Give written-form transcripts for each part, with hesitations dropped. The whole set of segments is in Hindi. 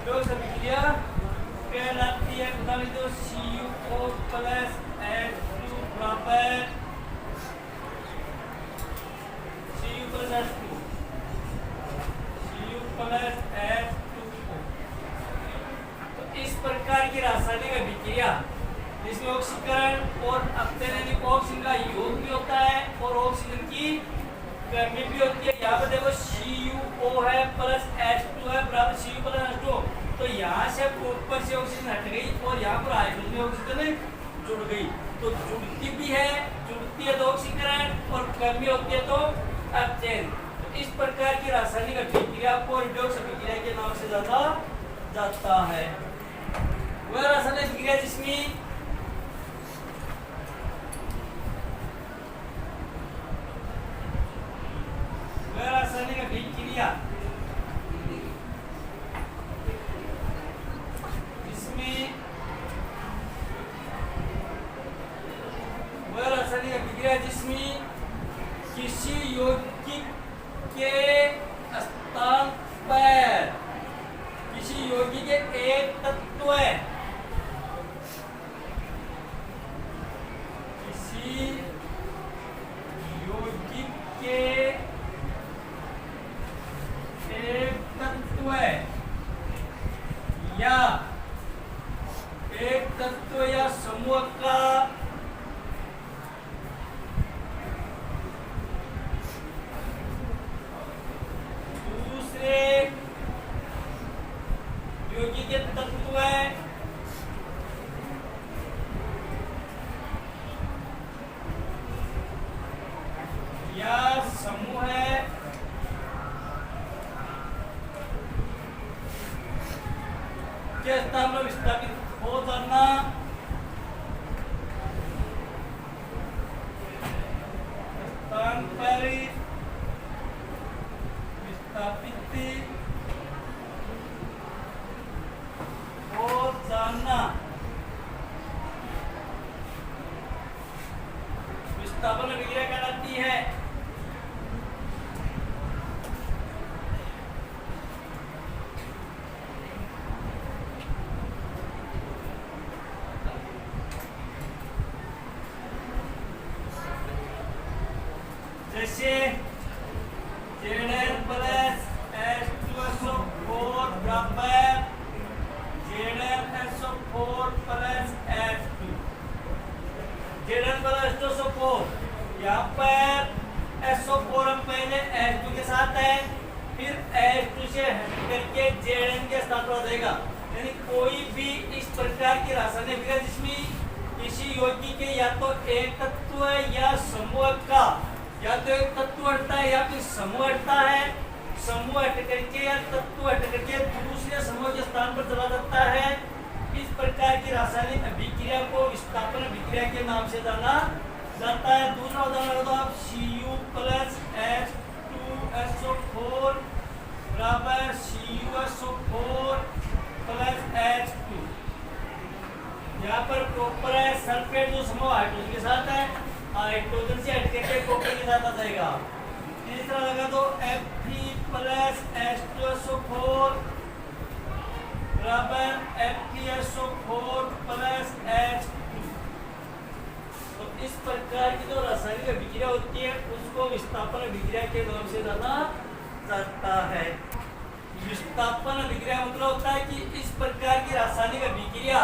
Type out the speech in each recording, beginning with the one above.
विडोक्स अभिक्रिया कहलाती है। उदाहरण दो CuO प्लस H2 बराबर Cu plus H2 Cu plus H2O। तो इस प्रकार की रासायनिक अभिक्रिया जिसमें ऑक्सीकरण और अपचयन यानी ऑक्सीजन का योग भी होता है और ऑक्सीजन की कमी भी होती है। यहाँ पर देखो CuO है प्लस H2 है बराबर Cu प्लस H2। तो यहाँ से ऊपर से ऑक्सीजन हट गई और यहाँ पर हाइड्रोजन में ऑक्सीजन जुड़ गई। तो जुड़ती भी है, जुड़ती है तो ऑक्सीकरण और कमी होती है तो अपचयन। तो इस प्रकार की रासायनिक अभिक्रिया को रिडॉक्स अभिक्रिया के नाम से जाना जाता है। वह रासायनिक अभिक्रिया जिसमें रासायनिक अभिक्रिया जिसमें वह रासायनिक अभिक्रिया जिसमें किसी यौगिक के स्थान पर किसी यौगिक के एक तत्व किसी यौगिक के एक तत्व या एक तत्व या समूह का दूसरे यौगिक के तत्व या समूह के स्थान पर विस्थापित हो जाना स्थान पर विस्थापित हो जाना विस्थापन अभिक्रिया कहलाती है। जैसे Zn प्लस H2SO4 बराबर ZnSO4 plus H2। Zn plus H2SO4 यहाँ पर SO4 हम पहले H2 के साथ है, फिर H2 से हट करके Zn के साथ हो जाएगा। यानी कोई भी इस प्रकार की रासायनिक अभिक्रिया जिसमें किसी यौगिक के या तो एक तत्व या समूह का या तो एक तत्व हटता है या फिर समूह हटता है, समूह हट करके या तत्व हट करके दूसरे समूह के स्थान पर चला जाता है। इस प्रकार की रासायनिक अभिक्रिया को विस्थापन अभिक्रिया के नाम से जाना जाता है। दूसरा उदाहरण दो आप Cu प्लस H2SO4 बराबर CuSO4 प्लस H2। यहाँ पर कॉपर है, सल्फेट जो समूह हाइड्रोजन के साथ है, हाइड्रोजन से हट करके कॉपर के साथ आ जाएगा। तीसरा लगा दो Fe प्लस H2SO4 बराबर FeSO4 प्लस H2। तो इस प्रकार की जो रासायनिक अभिक्रिया होती है उसको विस्थापन अभिक्रिया के नाम से जाना जाता है। विस्थापन अभिक्रिया मतलब होता है कि इस प्रकार की रासायनिक अभिक्रिया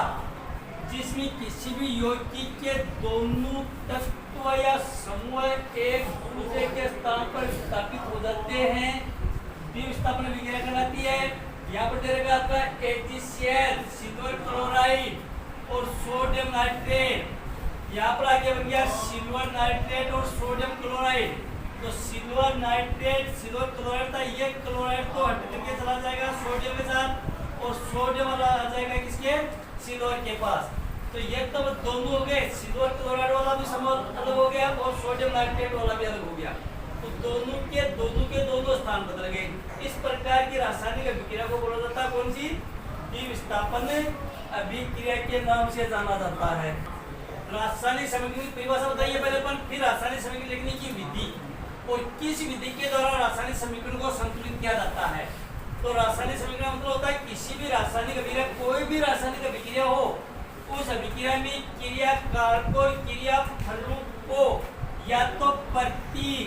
जिसमें किसी भी यौगिक के दोनों तत्व या समूह एक दूसरे के स्थान पर विस्थापित हो जाते हैं, विस्थापन अभिक्रिया कहलाती है। यहाँ पर दे रखा आपका HCl सिल्वर क्लोराइड और सोडियम नाइट्रेट। यहाँ पर आगे बन गया सिल्वर नाइट्रेट और सोडियम क्लोराइड। तो सिल्वर नाइट्रेट सिल्वर क्लोराइड था, ये क्लोराइड तो हट करके चला जाएगा सोडियम के साथ और सोडियम वाला आ जाएगा किसके सिल्वर के पास। तो ये तो दोनों हो गए, सिल्वर क्लोराइड वाला भी समूह अलग हो गया और सोडियम नाइट्रेट वाला भी अलग हो गया। तो दोनों के दोनों स्थान बदल गए। इस प्रकार की रासायनिक अभिक्रिया को बोला जाता है कौन सी? विस्थापन अभिक्रिया के नाम से जाना जाता है। रासायनिक समीकरण की परिभाषा बताइए पहले अपन, फिर रासायनिक समीकरण लिखने की विधि और किस विधि के द्वारा रासायनिक समीकरण को संतुलित किया जाता है। तो रासायनिक समीकरण मतलब होता है किसी भी रासायनिक अभिक्रिया, कोई भी रासायनिक अभिक्रिया हो, उस अभिक्रिया में क्रिया कारक और क्रिया फलों को या तो प्रतीक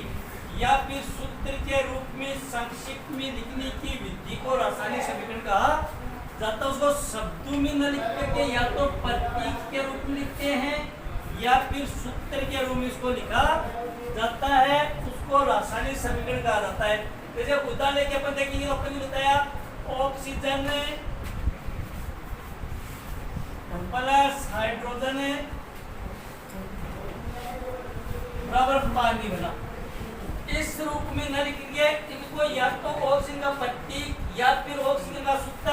या फिर सूत्र के रूप में संक्षिप्त में लिखने की विधि को रासायनिक समीकरण कहा जाता है। उसको शब्दों में न लिख करके या तो प्रतीक के रूप में लिखते हैं या फिर सूत्र के रूप में इसको लिखा जाता है, उसको रासायनिक समीकरण कहा जाता है। जैसे उदाहरण लेके अपन देखेंगे, अपन ने बताया ऑक्सीजन प्लस हाइड्रोजन बराबर पानी बना। इस रूप में न लिखेंगे, इनको या तो ऑक्सीजन का प्रतीक या फिर ऑक्सीजन का सूत्र,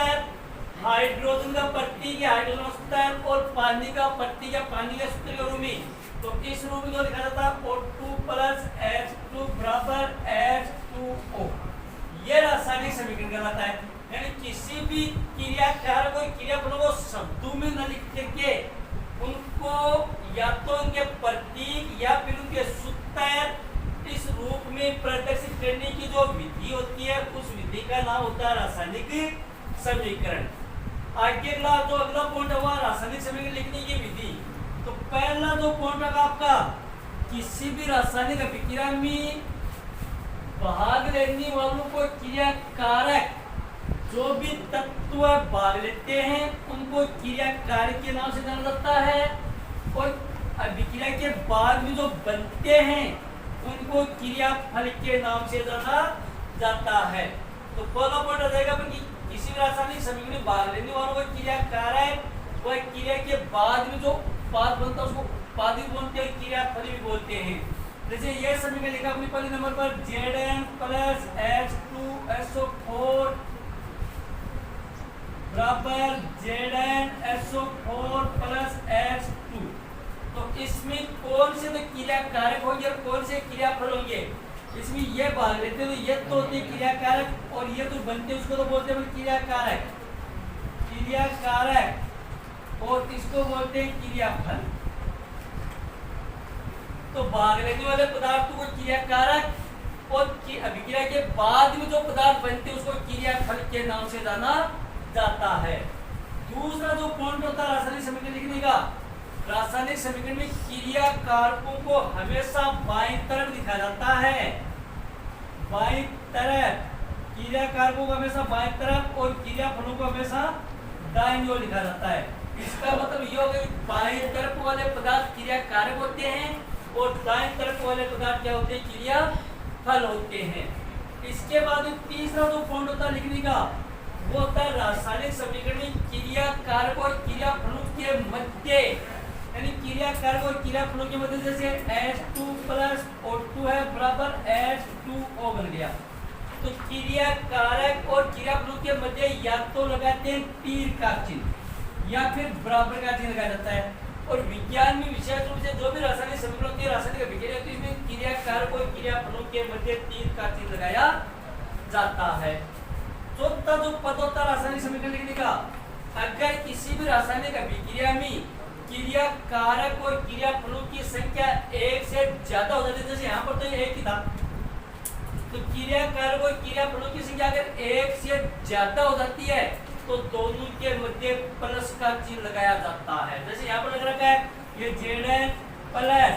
हाइड्रोजन का प्रतीक या हाइड्रोजन का सूत्र और पानी का प्रतीक या पानी के सूत्र के रूप में। तो इस रूप में लिखा जाता है O2 प्लस H2 बराबर H2O। ये रासायनिक समीकरण कहलाता है। यानी किसी भी क्रिया कारक और क्रिया फलों को शब्दों में न लिख करके उनको या तो उनके प्रतीक या फिर उनके सूत्र इस रूप में प्रदर्शित करने की जो विधि होती है, उस विधि का नाम होता है रासायनिक समीकरण। आगे अगला पॉइंट हुआ रासायनिक समीकरण लिखने की विधि। तो पहला जो पॉइंट है आपका, किसी भी रासायनिक अभिक्रिया में भाग लेने वालों को क्रिया कारक जो भी तत्व भाग लेते हैं उनको क्रिया कारक के नाम से जाना जाता है, और अभिक्रिया के बाद में जो बनते हैं उनको क्रिया फल के नाम से जाना जाता है। तो पहला पॉइंट आ जाएगा कि किसी भी रासायनिक समीकरण में भाग लेने वालों को क्रिया कारक और क्रिया के बाद में जो उत्पाद बनता है उसको उत्पाद भी बोलते हैं, क्रिया फल भी बोलते हैं। जैसे ये समीकरण लिखा अपने पहले नंबर पर Zn प्लस H2SO4 बराबर ZnSO4 प्लस H2। तो इसमें कौन से तो क्रिया कारक होंगे और कौन से क्रिया फल होंगे? इसमें ये भाग लेते हैं तो ये तो होते क्रिया कारक, और ये तो बनते हैं उसको तो बोलते हैं क्रिया कारक, क्रिया कारक, और इसको बोलते हैं क्रिया फल। तो भाग लेने वाले पदार्थों को क्रिया कारक और अभिक्रिया के बाद में जो पदार्थ बनते हैं उसको क्रिया फल के नाम से जाना जाता है। दूसरा जो पॉइंट होता है रासायनिक समीकरण लिखने का, रासायनिक समीकरण में क्रिया कारकों को हमेशा बाईं तरफ लिखा जाता है। बाईं तरफ क्रिया कारकों को हमेशा बाईं तरफ और क्रिया फलों को हमेशा दाईं ओर लिखा जाता है। इसका मतलब ये होगा कि बाईं तरफ वाले पदार्थ क्रिया कारक होते हैं और दाईं तरफ वाले पदार्थ क्या होते हैं? क्रिया फल होते हैं। इसके बाद तीसरा जो पॉइंट होता है लिखने का, वो होता है रासायनिक समीकरण में क्रिया कारक और क्रिया फलों के मध्य, यानी क्रिया कारक और क्रिया फलों के मध्य जैसे H2 प्लस O2 है बराबर H2O बन गया। तो क्रिया कारक और क्रिया फलों के मध्य या तो लगाते हैं तीर का चिन्ह या फिर बराबर का चिन्ह लगाया जाता है। और विज्ञान में विशेष रूप से जो भी रासायनिक समीकरण होती है, रासायनिक अभिक्रिया होती है, इसमें क्रिया कारक और क्रिया फलों के मध्य तीर का चिन्ह लगाया जाता है। चौथा जो पद होता है रासायनिक समीकरण लिखने का, अगर किसी भी रासायनिक अभिक्रिया में क्रिया कारक और क्रिया फलों की संख्या एक से ज्यादा हो जाती है, जैसे यहाँ पर तो एक ही था, तो क्रिया कारक और क्रिया फलों की संख्या अगर एक से ज्यादा हो जाती है तो दोनों के मध्य प्लस का चिन्ह लगाया जाता है। जैसे यहाँ पर लग रखा है ये Zn प्लस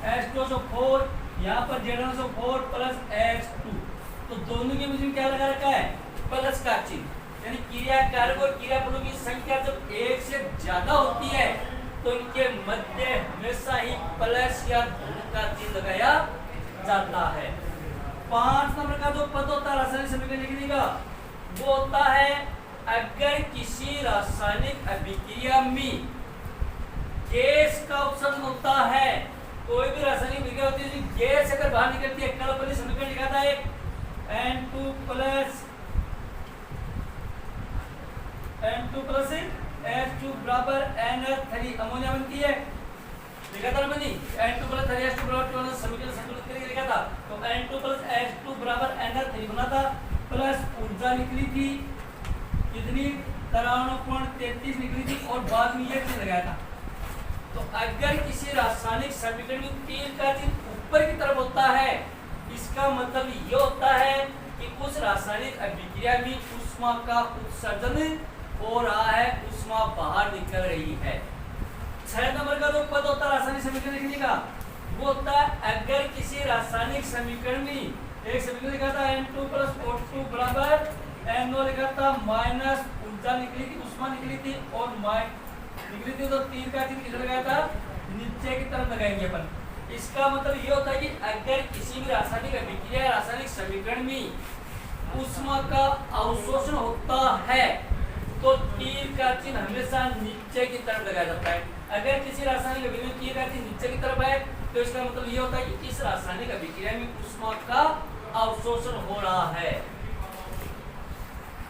H2SO4, यहाँ पर Zn2SO4 प्लस H2, तो दोनों के बीच में क्या लगा रखा है? प्लस का चिन्ह। यानी क्रिया कारक और क्रिया फलों की संख्या जब एक से ज्यादा होती है तो इनके मध्य हमेशा ही प्लस या धन का चिन्ह लगाया जाता है। 5 नंबर का जो पद होता है रासायनिक समीकरण लिखने का, वो होता है अगर किसी रासायनिक अभिक्रिया में गैस का उत्सर्जन होता है, कोई भी रासायनिक अभिक्रिया होती है गैस अगर बाहर निकलती है, कल अपने समीकरण लिखा था एक N2 प्लस H2 बराबर NH3 अमोनिया बनती है, लिखा था ना बनी N2 प्लस H2 बराबर समीकरण संतुलित करके लिखा था। तो N2 प्लस H2 बराबर NH3 बना था, प्लस ऊर्जा निकली थी कितनी 93.33 निकली थी, और बाद में ये चिन्ह लगाया था। तो अगर किसी रासायनिक समीकरण में तीर का चिन्ह ऊपर की तरफ होता है, इसका मतलब ये होता है कि उस रासायनिक अभिक्रिया में उस उष्मा का उत्सर्जन हो रहा है, उष्मा बाहर निकल रही है। 6 नंबर का जो पद होता है रासायनिक समीकरण लिखने का, वो होता है अगर किसी रासायनिक समीकरण में एक समीकरण लिखा था N2 + O2 बराबर NO लिखा था माइनस ऊर्जा निकली थी, उष्मा निकली थी और निकली थी, तो तीर का चिन्ह किधर लगाया था, नीचे की तरफ लगाएंगे अपन। इसका मतलब ये होता है कि अगर किसी भी रासायनिक अभिक्रिया रासायनिक समीकरण में उष्मा का अवशोषण होता है तो तीर का चिन्ह हमेशा नीचे की तरफ लगाया जाता है। अगर किसी रासायनिक अभिक्रिया में तीर का चिन्ह नीचे की तरफ है तो इसका मतलब ये होता है कि इस रासायनिक अभिक्रिया में उष्मा का अवशोषण हो रहा है।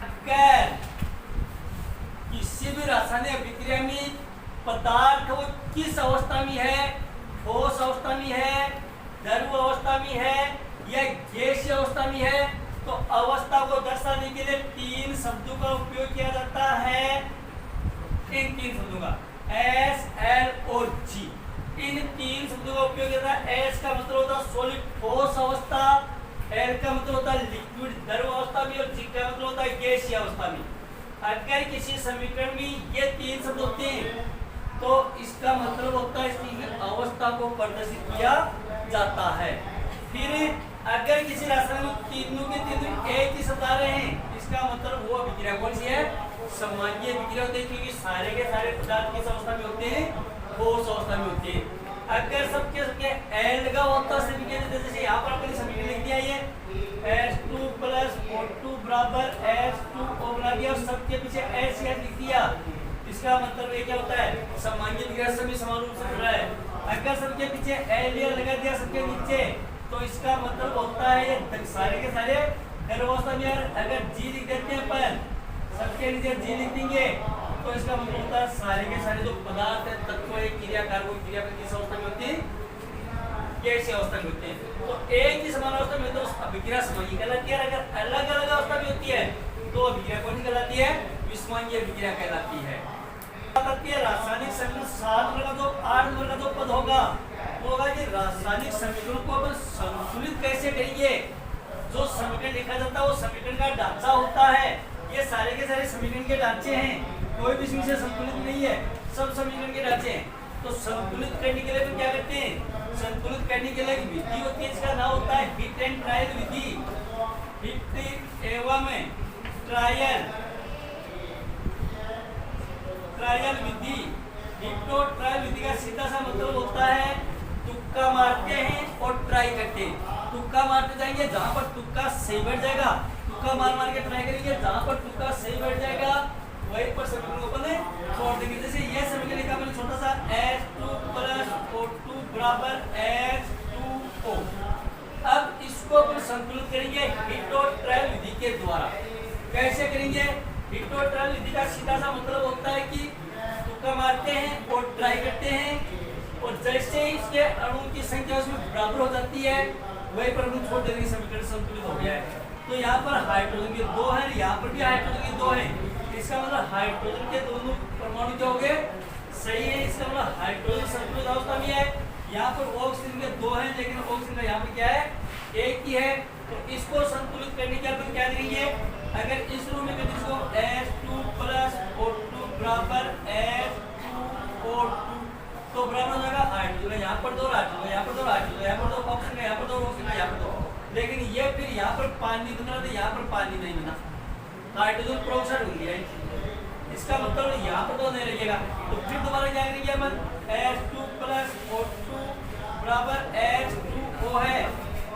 अगर किसी भी रासायनिक अभिक्रिया में पदार्थ वो किस अवस्था में है, ठोस अवस्था में है, द्रव अवस्था में है या गैसीय अवस्था में है, तो अवस्था को दर्शाने के लिए 3 शब्दों का उपयोग किया जाता है। इन 3 शब्दों का S, L और G, इन 3 शब्दों का उपयोग किया जाता है। S का मतलब होता है सॉलिड ठोस अवस्था, L का मतलब होता है लिक्विड द्रव अवस्था में और G का मतलब होता है गैसीय अवस्था में। अगर किसी समीकरण में ये 3 शब्द होते हैं तो इसका मतलब होता है इसकी अवस्था को प्रदर्शित किया जाता है। फिर अगर किसी रासायनिक में तीनों के तीनों एक ही शब्द आ रहे हैं, इसका मतलब वो अभिक्रिया कौन सी है, सामान्य अभिक्रिया होती है, क्योंकि सारे के सारे पदार्थ किस अवस्था में होते हैं, ठोस अवस्था में होते हैं। अगर सबके L का होता है जैसे यहाँ पर अपने समीकरण लिख दिया, ये H2 + O2 बराबर H2O बना दिया और सबके पीछे S लिख दिया। इसका मतलब ये क्या होता है, सामान्य अभिक्रिया सभी समान रूप से हो रहा है। अगर सबके पीछे L लगा दिया सबके नीचे, तो इसका मतलब होता है ये सारे के सारे द्रव अवस्था में। अगर G लिख देते हैं अपन, सबके नीचे G लिख देंगे, तो इसका मतलब होता है सारे के सारे जो पदार्थ है, तत्व है, क्रिया कारक क्रिया पर किस अवस्था में होती है, गैसीय अवस्था में होते हैं। तो एक ही समान अवस्था में तो अभिक्रिया सामान्य कहलाती है। अगर अलग अलग अवस्था में होती है तो अभिक्रिया कौन सी कहलाती है, विषमयीय अभिक्रिया कहलाती है। रासायनिक समीकरण 7 नंबर का जो 8 नंबर का जो पद होगा वो होगा कि रासायनिक समीकरण को अपन संतुलित कैसे करेंगे। जो समीकरण लिखा जाता है वो समीकरण का ढांचा होता है। ये सारे के सारे समीकरण के ढांचे हैं, कोई भी इसमें से संतुलित नहीं है, सब समीकरण के ढांचे हैं। तो संतुलित करने के लिए तो क्या करते हैं, संतुलित करने के लिए विधि होती है, इसका नाम होता है hit and trial Vidhi. Hit एवं ट्रायल विधि। हिट और ट्रायल विधि का सीधा सा मतलब होता है तुक्का मारते हैं और ट्राई करते हैं। तुक्का मारते जाएंगे, जहां पर तुक्का सही बैठ जाएगा तुक्का मार के ट्राई करेंगे, जहां पर तुक्का सही बैठ जाएगा वहीं पर समीकरण को अपने छोड़ देंगे। जैसे ये समीकरण लिखा मैंने छोटा सा H2 + O2 बराबर H2O। अब इसको अपन संतुलित करेंगे हिट और ट्रायल विधि के द्वारा। कैसे करेंगे, हिट और ट्रायल विधि का सीधा सा मतलब होता है कि तुक्का मारते हैं और ट्राई करते हैं, और जैसे ही इसके अणुओं की संख्या उसमें बराबर हो जाती है वहीं पर हम छोड़ देंगे, समीकरण संतुलित हो गया है। तो यहाँ पर हाइड्रोजन के 2 हैं, यहाँ पर भी हाइड्रोजन के 2 हैं। इसका मतलब हाइड्रोजन के दोनों परमाणु क्या हो गए, सही है। इसका मतलब हाइड्रोजन संतुलित अवस्था में है। यहाँ पर ऑक्सीजन के 2 हैं, लेकिन ऑक्सीजन का यहाँ पर क्या है, एक ही है। तो इसको संतुलित करने के लिए क्या करेंगे, अगर इस रूप में इसको H2 + O2 बराबर H2O2 तो बराबर हो जाएगा हाइड्रोजन, यहाँ पर 2 हाइड्रोजन, यहाँ पर 2 हाइड्रोजन, यहाँ पर 2 ऑक्सीजन, यहाँ पर 2 ऑक्सीजन, यहाँ पर 2। लेकिन ये फिर यहाँ पर पानी बना तो यहाँ पर पानी नहीं बना, हाइड्रोजन प्रोक्साइड हो गया है। इसका मतलब यहाँ पर 2 नहीं लगेगा। तो फिर दोबारा क्या करेंगे अपन, H2 + O2 बराबर H2O है।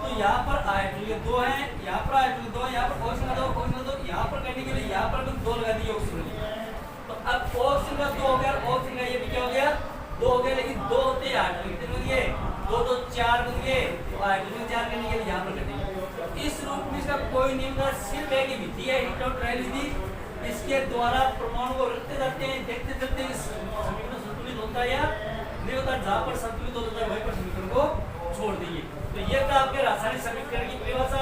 तो यहाँ पर हाइड्रोजन 2 है, यहाँ पर हाइड्रोजन 2, यहाँ पर ऑक्सीजन 2, ऑक्सीजन 2। यहाँ पर करने के लिए यहाँ पर भी 2 लगा दिए ऑक्सीजन। तो अब ऑक्सीजन का 2 हो गया, ऑक्सीजन का ये भी क्या हो गया, 2 हो गए। लेकिन 2 होते हैं हाइड्रोजन कितने बन गए, 2 2 4 बन गए। तो हाइड्रोजन 4 करने के लिए यहाँ पर कर देंगे। इस रूप में इसका कोई नियम का सिर्फ एक ही विधि है, हिट और ट्रायल विधि। इसके द्वारा परमाणु को रखते जाते हैं, देखते जाते हैं समीकरण संतुलित होता है या नहीं होता। जहाँ पर संतुलित होता है वहीं पर समीकरण को छोड़ देंगे। तो ये था आपके रासायनिक समीकरण की परिभाषा।